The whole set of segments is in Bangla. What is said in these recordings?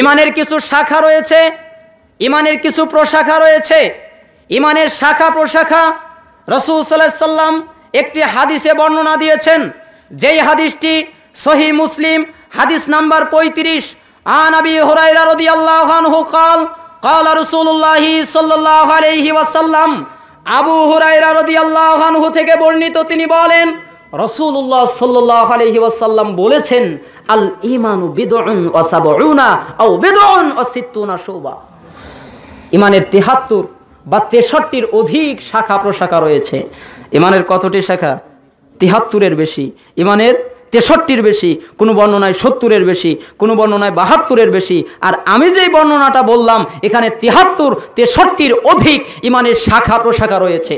ইমানের কিছু শাখা রয়েছে, ইমানের কিছু প্রশাখা রয়েছে। ইমানের শাখা প্রশাখা রাসূল সাল্লাল্লাহু আলাইহি সাল্লাম একটি হাদিসে বর্ণনা দিয়েছেন, যেই হাদিসটি সহিহ মুসলিম হাদিস নাম্বার 35। আন আবি হুরায়রা রাদিয়াল্লাহু আনহু قال قال رسول الله صلى الله عليه وسلم। আবু হুরায়রা রাদিয়াল্লাহু আনহু থেকে বর্ণিত, তিনি বলেন রাসূলুল্লাহ সাল্লাল্লাহু আলাইহি ওয়াসাল্লাম বলেছেন, আল ঈমানু বিদউন ওয়া সাবউনা আও বিদউন ওয়া সিত্তুনা শুবা। ইমানের ৭৩ বা ৬৩-র অধিক শাখা প্রশাখা রয়েছে। ইমানের কতটি শাখা? ৭৩-এর বেশি। ইমানের ৬৩-র বেশি, কোনো বর্ণনায় ৭০-এর বেশি, কোনো বর্ণনায় ৭২-এর বেশি। আর আমি যেই বর্ণনাটা বললাম, এখানে ৭৩-৬৩-র অধিক ইমানের শাখা প্রশাখা রয়েছে।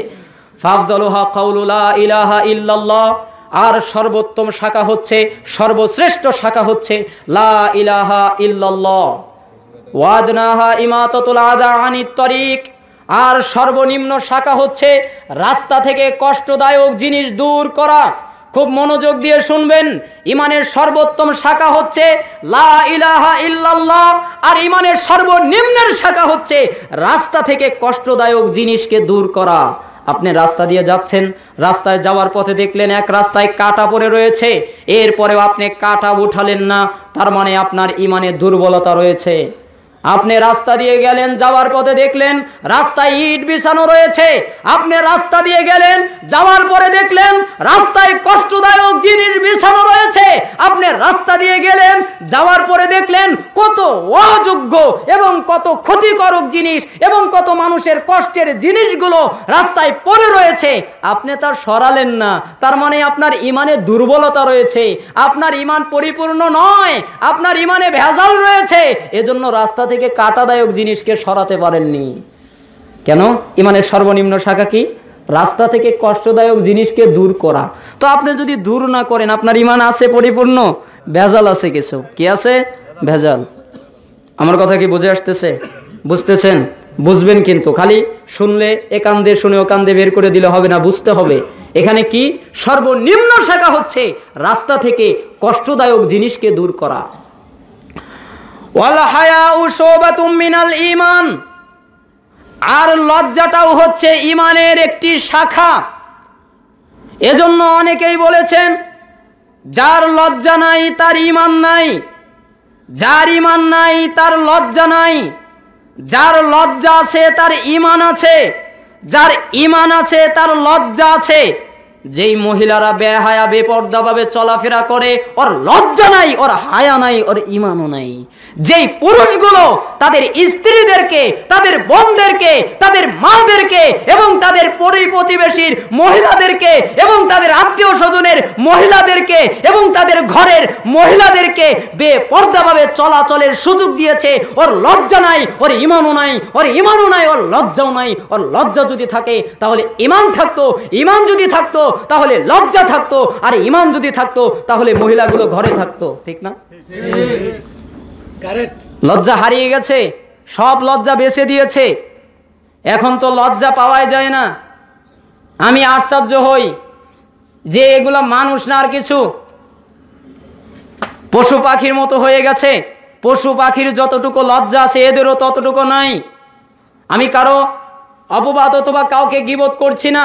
ফাফদালুহা কাউলু লা ইলাহা ইল্লাল্লাহ। আর সর্বোত্তম শাখা হচ্ছে, সর্বশ্রেষ্ঠ শাখা হচ্ছে লা ইলাহা ইল্লাল্লাহ। ওয়াদনাহা ইমাতাতুল আযা আনিত তরিক। আর সর্বনিম্ন শাখা হচ্ছে রাস্তা থেকে কষ্টদায়ক জিনিস দূর করা। খুব মনোযোগ দিয়ে শুনবেন, ইমানের সর্বোত্তম শাখা হচ্ছে লা ইলাহা ইল্লাল্লাহ, আর ইমানের সর্বনিম্নের শাখা হচ্ছে রাস্তা থেকে কষ্টদায়ক জিনিসকে দূর করা। আপনি রাস্তা দিয়ে যাচ্ছেন, রাস্তায় যাওয়ার পথে দেখলেন এক রাস্তায় কাঁটা পড়ে রয়েছে, এরপরেও আপনি কাঁটা উঠালেন না, তার মানে আপনার ইমানে দুর্বলতা রয়েছে। আপনি রাস্তা দিয়ে গেলেন, যাওয়ার পথে দেখলেন রাস্তায় ইট বিছানো রয়েছে, আপনি রাস্তা দিয়ে গেলেন, যাওয়ার পরে দেখলেন রাস্তায় কষ্টদায়ক জিনিস বিছানো রয়েছে। আপনি রাস্তা দিয়ে গেলেন, যাওয়ার পরে দেখলেন কত অযোগ্য এবং কত ক্ষতিকারক জিনিস এবং কত মানুষের কষ্টের জিনিসগুলো রাস্তায় পড়ে রয়েছে, আপনি তা সরালেন না, তার মানে আপনার ইমানে দুর্বলতা রয়েছে, আপনার ইমান পরিপূর্ণ নয়, আপনার ইমানে ভেজাল রয়েছে। এজন্য রাস্তা থেকে কাঁটাদায়ক জিনিসকে সরাতে পারেননি। কেন? ইমানের সর্বনিম্ন শাখা কি? রাস্তা থেকে কষ্টদায়ক জিনিসকে দূর করা। তো আপনি যদি দূর না করেন, আপনার ইমান আছে পরিপূর্ণ? ভেজাল আছে কিছু। কি আছে? ভেজাল। আমার কথা কি বুঝে আসতেছে? বুঝতেছেন? বুঝবেন, কিন্তু খালি শুনলে এ কান্দে শুনে ও কান্দে বের করে দিলে হবে না, বুঝতে হবে। এখানে কি সর্বনিম্ন শাখা হচ্ছে রাস্তা থেকে কষ্টদায়ক জিনিসকে দূর করা। ওয়াল হায়াউ শুবাতুম মিনাল ঈমান। আর লজ্জাটাও হচ্ছে ঈমানের একটি শাখা। এজন্য অনেকেই বলেছেন, যার লজ্জা নাই তার ঈমান নাই, যার ঈমান নাই তার লজ্জা নাই, যার লজ্জা আছে তার ঈমান আছে, যার ঈমান আছে তার লজ্জা আছে। যেই মহিলারা বেহায়া বেপর্দাভাবে চলাফেরা করে, ওর লজ্জা নাই, ওর হায়া নাই, ওর ঈমানও নাই। যেই পুরুষগুলো তাদের স্ত্রীদেরকে, তাদের বোনদেরকে, তাদের মাদেরকে এবং তাদের প্রতিবেশীর মহিলাদেরকে এবং তাদের আত্মীয় স্বজনের মহিলাদেরকে এবং তাদের ঘরের মহিলাদেরকে বেপর্দাভাবে চলাচলের সুযোগ দিয়েছে, ওর লজ্জা নাই, ওর ঈমানও নাই, ওর ঈমানও নাই, ওর লজ্জাও নাই। ওর লজ্জা যদি থাকে তাহলে ঈমান থাকতো, ঈমান যদি থাকতো তাহলে লজ্জা থাকতো, আর ঈমান যদি থাকতো তাহলে মহিলাগুলো ঘরে থাকতো। ঠিক না? লজ্জা হারিয়ে গেছে, সব লজ্জা বেঁচে দিয়েছে। এখন তো লজ্জা পাওয়াই যায় না। আমি আশ্চর্য হই যে এগুলা মানুষ না আর কিছু, পশু পাখির মতো হয়ে গেছে। পশু পাখির যতটুকু লজ্জা আছে এদেরও ততটুকু নাই। আমি কারো অপবাদ অথবা কাউকে গীবত করছি না,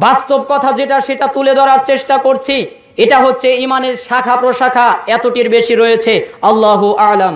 বাস্তব কথা যেটা সেটা তুলে ধরার চেষ্টা করছি। এটা হচ্ছে ইমানের শাখা প্রশাখা এতটির বেশি রয়েছে। আল্লাহু আ'লাম।